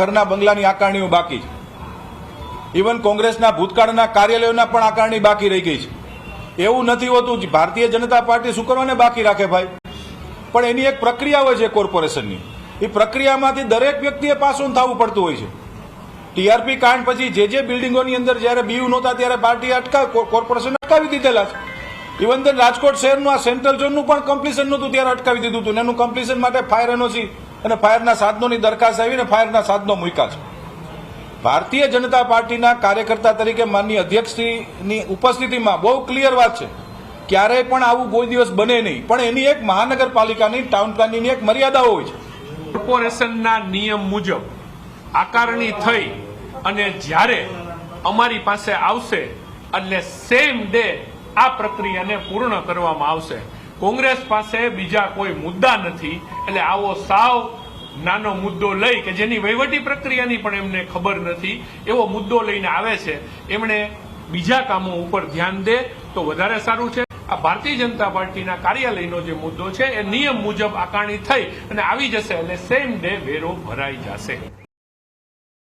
ઘરના બંગલાની આકારણીઓ બાકી છે. ઇવન કોંગ્રેસના ભૂતકાળના કાર્યાલયોના પણ આકારણી બાકી રહી ગઈ છે. એવું નથી હોતું ભારતીય જનતા પાર્ટી શું કરવાને બાકી રાખે ભાઈ, પણ એની એક પ્રક્રિયા હોય છે કોર્પોરેશનની. એ પ્રક્રિયામાંથી દરેક વ્યક્તિએ પાસ ઓન થવું પડતું હોય છે. ટીઆરપી કાંડ પછી જે બિલ્ડિંગોની અંદર જયારે બીયુ નહોતા ત્યારે પાર્ટી કોર્પોરેશન અટકાવી દીધેલા છે. ઇવન ધેન રાજકોટ શહેરનું આ સેન્ટ્રલ ઝોનનું પણ કમ્પ્લીશન નહોતું ત્યારે અટકાવી દીધું હતું. એનું કમ્પ્લીશન માટે ફાયર એનઓસી અને ફાયરના સાધનોની દરખાસ્ત આવીને ફાયરના સાધનો મૂક્યા છે. ભારતીય જનતા પાર્ટીના કાર્યકર્તા તરીકે માનનીય અધ્યક્ષની ઉપસ્થિતિમાં બહુ ક્લિયર વાત છે, ક્યારેય પણ આવું કોઈ દિવસ બને નહીં, પણ એની એક મહાનગરપાલિકાની ટાઉન પ્લાનિંગની એક મર્યાદા હોય છે. કોર્પોરેશનના નિયમ મુજબ આકારણી થઈ અને જ્યારે અમારી પાસે આવશે એટલે સેમ ડે આ પ્રક્રિયાને પૂર્ણ કરવામાં આવશે. કોંગ્રેસ પાસે બીજા કોઈ મુદ્દા નથી, એટલે આવો સાવ નાનો મુદ્દો લઈ કે જેની વહીવટી પ્રક્રિયાની પણ એમને ખબર નથી એવો મુદ્દો લઈને આવે છે. એમણે બીજા કામો ઉપર ધ્યાન દે તો વધારે સારું છે. આ ભારતીય જનતા પાર્ટીના કાર્યાલયનો જે મુદ્દો છે એ નિયમ મુજબ આકારણી થઈ અને આવી જશે એટલે સેમ ડે વેરો ભરાઈ જશે.